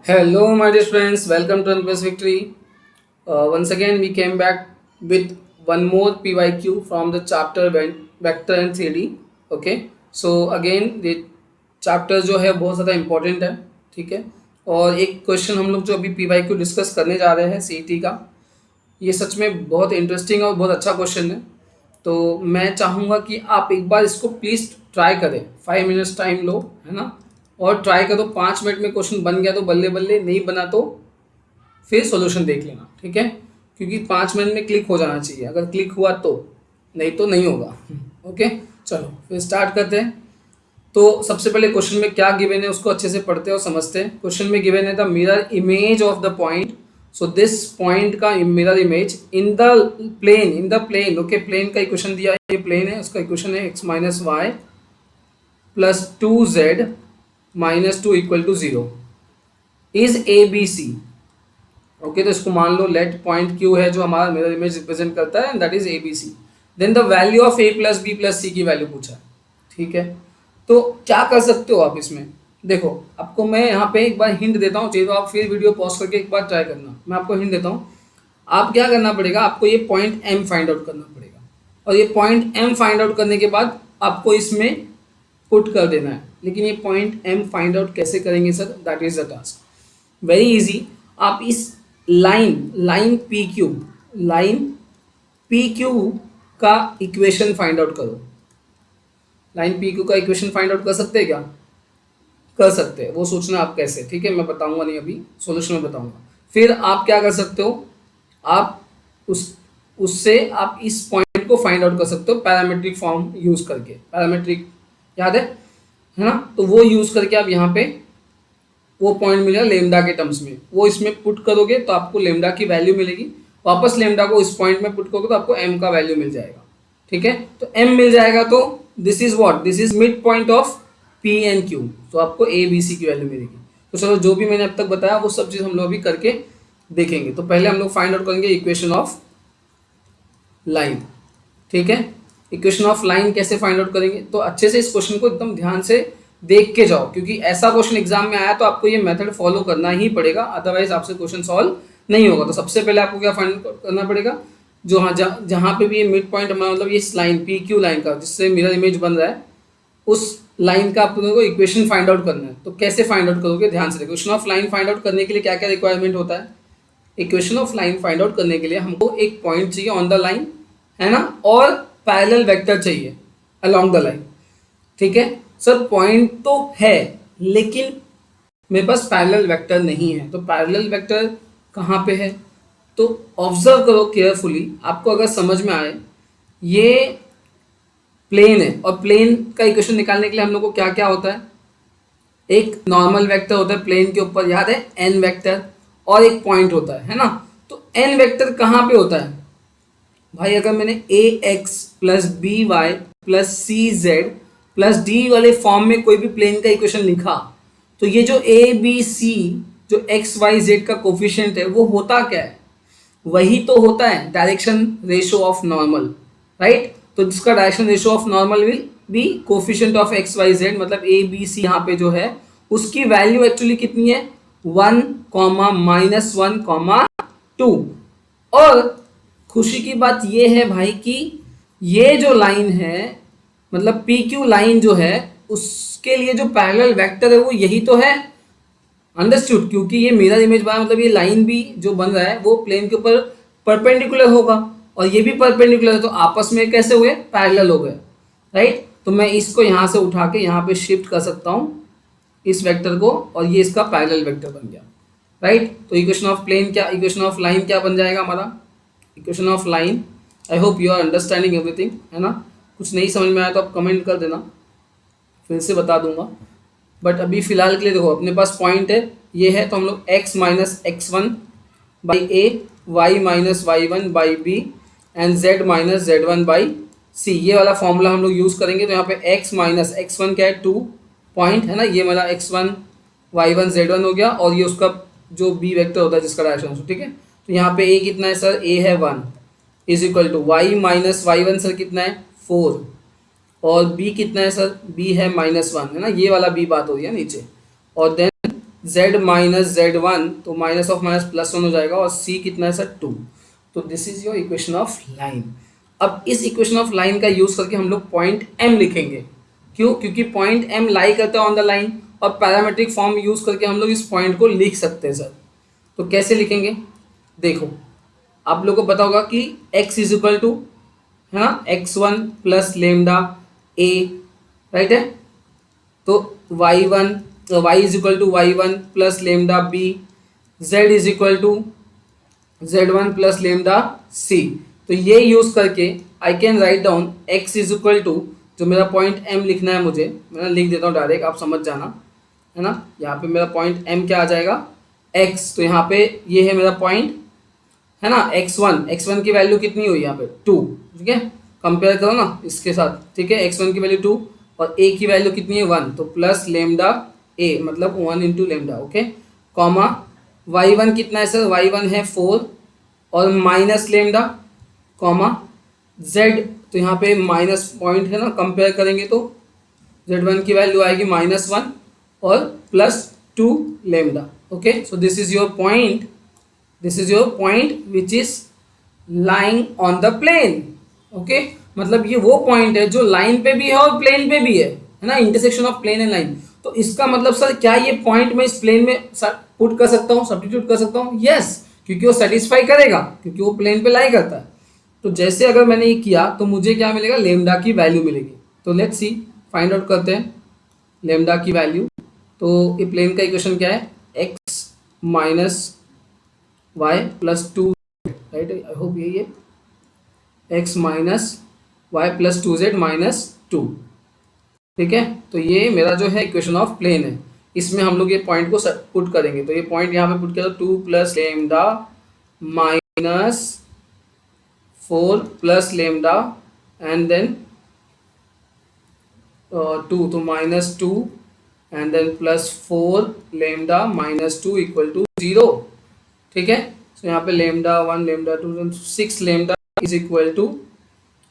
Hello, my dear friends. Welcome to NPS Victory. Once again, we came back with one more PYQ from the chapter Vector and 3D. Okay. So again, ये chapter जो है बहुत ज़्यादा important है. ठीक है. और एक क्वेश्चन हम लोग जो अभी PYQ डिस्कस करने जा रहे हैं CET का, ये सच में बहुत इंटरेस्टिंग और बहुत अच्छा क्वेश्चन है। तो मैं चाहूँगा कि आप एक बार इसको प्लीज़ ट्राई करें, 5 मिनट्स टाइम लो, है ना, और ट्राई करो। 5 मिनट में क्वेश्चन बन गया तो बल्ले बल्ले, नहीं बना तो फिर सॉल्यूशन देख लेना, ठीक है। क्योंकि 5 मिनट में क्लिक हो जाना चाहिए, अगर क्लिक हुआ तो, नहीं तो नहीं होगा। ओके, चलो फिर स्टार्ट करते हैं। तो सबसे पहले क्वेश्चन में क्या गिवन है उसको अच्छे से पढ़ते हैं और समझते हैं। क्वेश्चन में गिवन है the mirror image of the point. So this point का mirror image in the plane. Okay, plane का इक्वेशन दिया है, ये प्लेन है, उसका इक्वेशन है x minus y plus 2z minus 2 equal to 0 is a b c. Okay, तो इसको मान लो लेट पॉइंट क्यू है जो हमारा मिरर इमेज रिप्रेजेंट करता है, that is a b c. Then the value of a plus b plus c की value पूछा है, ठीक है। तो क्या कर सकते हो आप इसमें, देखो आपको मैं यहाँ पे एक बार हिंट देता हूँ, चाहिए तो आप फिर वीडियो पॉज करके एक बार ट्राई करना। मैं आपको हिंट देता हूँ, आप क्या करना पड़ेगा, आपको ये पॉइंट एम फाइंड आउट करना पड़ेगा, और ये पॉइंट एम फाइंड आउट करने के बाद आपको इसमें पुट कर देना है। लेकिन ये पॉइंट एम फाइंड आउट कैसे करेंगे sir, that is the task, very easy. आप इस लाइन पी क्यू का इक्वेशन फाइंड आउट करो। लाइन पी क्यू का इक्वेशन फाइंड आउट कर सकते हैं क्या, कर सकते हैं, वो सोचना आप कैसे, ठीक है, मैं बताऊंगा नहीं, अभी सॉल्यूशन में बताऊंगा। फिर आप क्या कर सकते हो, आप उस उससे आप इस पॉइंट को फाइंड आउट कर सकते हो पैरामीट्रिक फॉर्म यूज करके। पैरामीट्रिक याद है ना, तो वो यूज करके आप यहाँ पे वो पॉइंट मिलेगा लेमडा के टर्म्स में, वो इसमें पुट करोगे तो आपको लेमडा की वैल्यू मिलेगी। वापस लेमडा को इस पॉइंट में पुट करोगे तो आपको एम का वैल्यू मिल जाएगा, ठीक है। तो एम मिल जाएगा तो this is what, this is mid point of P and Q, तो आपको ए बी सी की वैल्यू मिलेगी। तो चलो जो भी मैंने अब तक बताया वो सब चीज़ हम लोग अभी करके देखेंगे। तो पहले हम लोग फाइंड आउट करेंगे इक्वेशन ऑफ लाइन, ठीक है। इक्वेशन ऑफ लाइन कैसे फाइंड आउट करेंगे, तो अच्छे से इस क्वेश्चन को एकदम ध्यान से देख के जाओ, क्योंकि ऐसा क्वेश्चन एग्जाम में आया तो आपको ये मेथड फॉलो करना ही पड़ेगा, अदरवाइज आपसे क्वेश्चन सॉल्व नहीं होगा। तो सबसे पहले आपको क्या फाइंड करना पड़ेगा, जो हाँ जहाँ पे भी ये मिड पॉइंट हमारा मतलब ये लाइन पी क्यू लाइन का जिससे मिरर इमेज बन रहा है, उस लाइन का आप लोगों को इक्वेशन फाइंड आउट करना है। तो कैसे फाइंड आउट करोगे, ध्यान से देखो। Equation of line find out करने के लिए क्या क्या रिक्वायरमेंट होता है, equation of line find out करने के लिए हमको एक पॉइंट चाहिए ऑन द लाइन, है ना, और पैरेलल वेक्टर चाहिए अलोंग द लाइन, ठीक है। सर पॉइंट तो है लेकिन मेरे पास पैरेलल वेक्टर नहीं है, तो पैरेलल वेक्टर कहाँ पे है, तो ऑब्जर्व करो केयरफुली, आपको अगर समझ में आए। ये प्लेन है, और प्लेन का इक्वेशन निकालने के लिए हम लोग को क्या क्या होता है, एक नॉर्मल वेक्टर होता है प्लेन के ऊपर, याद है, एन वेक्टर, और एक पॉइंट होता है ना। तो एन वेक्टर कहाँ पे होता है भाई, अगर मैंने a x plus b y plus c z plus d वाले फॉर्म में कोई भी प्लेन का इक्वेशन लिखा, तो ये जो ए बी सी जो एक्स वाई जेड का कोफिशिएंट है वो होता क्या है, वही तो होता है direction ratio of normal, right. तो जिसका direction ratio of normal will be coefficient of x y z, मतलब ए बी सी यहाँ पे जो है उसकी वैल्यू एक्चुअली कितनी है, 1 कॉमा -1 कॉमा 2। और खुशी की बात ये है भाई कि ये जो लाइन है, मतलब पी क्यू लाइन जो है, उसके लिए जो पैरेलल वेक्टर है वो यही तो है, अंडरस्टूड। क्योंकि ये मिरर इमेज बना, मतलब ये लाइन भी जो बन रहा है वो प्लेन के ऊपर परपेंडिकुलर होगा, और ये भी परपेंडिकुलर है, तो आपस में कैसे हुए, पैरेलल हो गए, राइट। तो मैं इसको यहाँ से उठा के यहाँ पे शिफ्ट कर सकता हूँ इस वेक्टर को, और ये इसका पैरेलल वेक्टर बन गया, राइट। तो इक्वेशन ऑफ प्लेन क्या, इक्वेशन ऑफ लाइन क्या बन जाएगा हमारा, equation of line. I hope you are understanding everything, है ना। कुछ नहीं समझ में आया तो आप कमेंट कर देना, फिर से बता दूंगा। बट अभी फिलहाल के लिए देखो, अपने पास पॉइंट है, ये है, तो हम लोग x minus x1 by a, y minus y1 by b, and z minus z1 by c, ये वाला फॉर्मूला हम लोग यूज़ करेंगे। तो यहाँ पे x माइनस x1 क्या है, 2 पॉइंट है ना, ये मेरा x1 y1 z1 हो गया, और ये उसका जो b वेक्टर होता है जिसका डायरेक्शन, ठीक है। तो यहाँ पे a कितना है सर, a है 1 is equal to y minus y1 sir कितना है 4, और b कितना है सर, b है -1, है ना, ये वाला b बात हो रही है नीचे, और देन z माइनस z1, तो minus of minus plus one हो जाएगा, और c कितना है सर 2। तो this is your equation of line. अब इस इक्वेशन ऑफ लाइन का यूज करके हम लोग पॉइंट m लिखेंगे। क्यों? क्योंकि पॉइंट m लाई करता है ऑन द लाइन, और पैरामेट्रिक फॉर्म यूज करके हम लोग इस पॉइंट को लिख सकते हैं सर। तो कैसे लिखेंगे? देखो, आप लोग को पता होगा कि x इज इक्वल टू, है ना, x1 plus lambda a, right है। तो y1 y is equal to y1 plus lambda b, z is equal to z1 plus lambda c। तो ये यूज करके I can write down x is equal to, जो मेरा point m लिखना है मुझे, मैं लिख देता हूँ डायरेक्ट, आप समझ जाना, है ना। यहाँ पे मेरा पॉइंट m क्या आ जाएगा, x। तो यहाँ पे ये है मेरा पॉइंट, है ना, x1 की वैल्यू कितनी हुई यहाँ पे 2, ठीक है, कंपेयर करो ना इसके साथ, ठीक है। x1 की वैल्यू 2 और a की वैल्यू कितनी है 1, तो प्लस लेमडा a मतलब 1 into lambda, okay, comma y1 कितना है सर, y1 है 4 और माइनस लेमडा, कॉमा z, तो यहाँ पे माइनस पॉइंट है ना, कंपेयर करेंगे तो z1 की वैल्यू आएगी -1 और plus 2 lambda, okay. So this is your point, this is your point which is lying on the plane, okay. मतलब ये वो पॉइंट है जो लाइन पे भी है और प्लेन पे भी है ना, intersection of plane and line. तो इसका मतलब सर क्या ये पॉइंट मैं इस प्लेन में पुट कर सकता हूँ, सब्स्टिट्यूट कर सकता हूँ? यस, क्योंकि वो सेटिस्फाई करेगा, क्योंकि वो प्लेन पे लाई करता है। तो जैसे अगर मैंने ये किया तो मुझे क्या मिलेगा, लेमडा की वैल्यू मिलेगी। तो लेट्स सी, फाइंड आउट करते हैं लेमडा की वैल्यू। तो ये प्लेन का इक्वेशन क्या है, x minus y plus 2, right, I hope यही है, x minus y plus 2z minus 2, ठीक है। तो ये मेरा जो है इक्वेशन ऑफ प्लेन है, इसमें हम लोग ये पॉइंट को पुट करेंगे। तो ये पॉइंट यहाँ पे पुट किया, तो 2 plus lambda minus 4 plus lambda and then 2, तो -2 and then plus 4 lambda minus 2 equal to 0, ठीक है। तो यहाँ पे lambda 1 lambda 2 6 lambda is equal to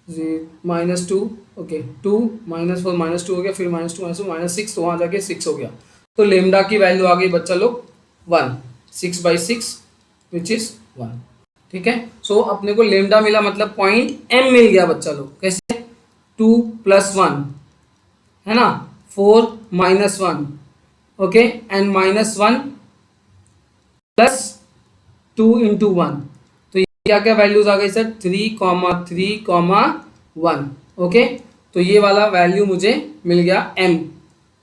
-2, okay, 2 -4 -2 हो गया, फिर -2 -6, तो वहाँ जाके 6 हो गया। तो लेमडा की वैल्यू आ गई बच्चा लोग 1, 6/6 विच इज 1, ठीक है। सो अपने को लेमडा मिला, मतलब पॉइंट m मिल गया बच्चा लोग। कैसे? 2 + 1, है ना, 4 - 1, ओके, एंड -1 प्लस 2 × 1। तो ये क्या क्या वैल्यूज आ गई सर, 3,3,1, ओके। तो ये वाला वैल्यू मुझे मिल गया m।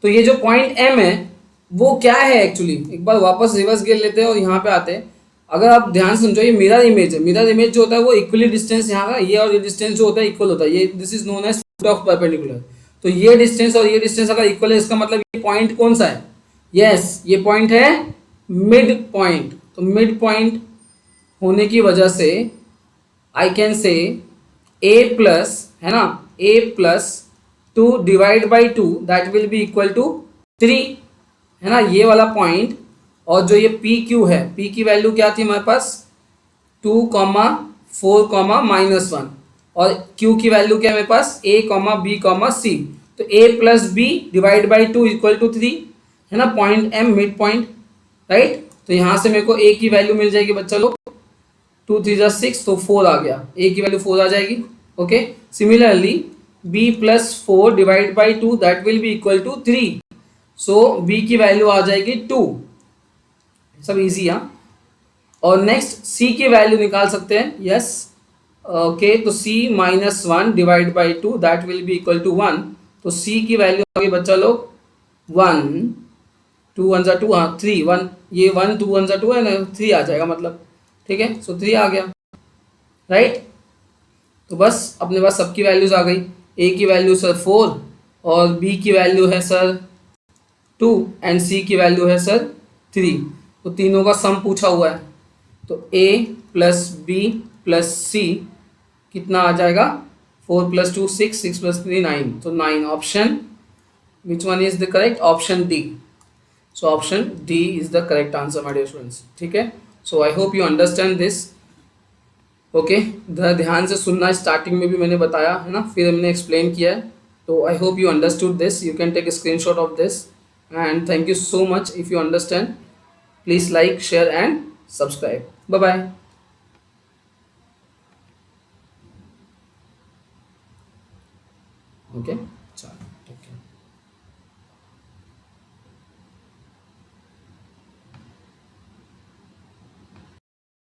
तो ये जो पॉइंट m है वो क्या है एक्चुअली, एक बार वापस रिवर्स गियर लेते हैं और यहाँ पे आते हैं। अगर आप ध्यान समझो, ये मिरर इमेज है। मिरर इमेज जो होता है वो इक्वली डिस्टेंस, यहाँ का ये और ये डिस्टेंस जो होता है इक्वल होता है, ये this is known as foot of perpendicular. तो ये डिस्टेंस और ये डिस्टेंस अगर इक्वल है, इसका मतलब ये पॉइंट कौन सा है, यस, ये पॉइंट है मिड पॉइंट। तो मिड पॉइंट होने की वजह से I can say a plus, है ना, a plus 2 divide by 2 that will be equal to 3, है ना, ये वाला पॉइंट। और जो ये पी क्यू है, p की वैल्यू क्या थी हमारे पास, 2, 4, -1, और q की वैल्यू क्या है मेरे पास, a, b, c। तो a plus b divide by 2 equal to 3, है ना, point m mid point, right. तो यहाँ से मेरे को a की वैल्यू मिल जाएगी बच्चा लोग, 2 3 जा 6, तो 4 आ गया, a की वैल्यू 4 आ जाएगी, okay. Similarly b plus 4 divide by 2 that will be equal to 3, so b की वैल्यू आ जाएगी 2। सब इजी है। और नेक्स्ट c की वैल्यू निकाल सकते हैं, यस, ओके। तो c -1 divide by 2 that will be equal to 1। तो c की वैल्यू आ गई बच्चा लोग 1, 2 1 जा 2, हाँ 3, 1, ये 1 2 1 जा 2 है ना, 3 आ जाएगा मतलब, ठीक है। सो 3 आ गया, राइट। तो बस अपने पास सबकी वैल्यूज आ गई। a की वैल्यू सर 4 और b की वैल्यू है सर 2 एंड c की वैल्यू है सर 3। तो तीनों का सम पूछा हुआ है। तो a plus b plus c कितना आ जाएगा, 4 + 2 6, 6 + 3 9, तो 9 option, which one is the correct, option D. So option D is the correct answer my dear students, ठीक है। So I hope you understand this, okay. ध्यान से सुनना, स्टार्टिंग में भी मैंने बताया है ना, फिर हमने एक्सप्लेन किया है। तो I hope you understood this, you can take screenshot of this and thank you so much. If you understand, please like, share and subscribe. Bye bye. Okay, चलो ठीक है.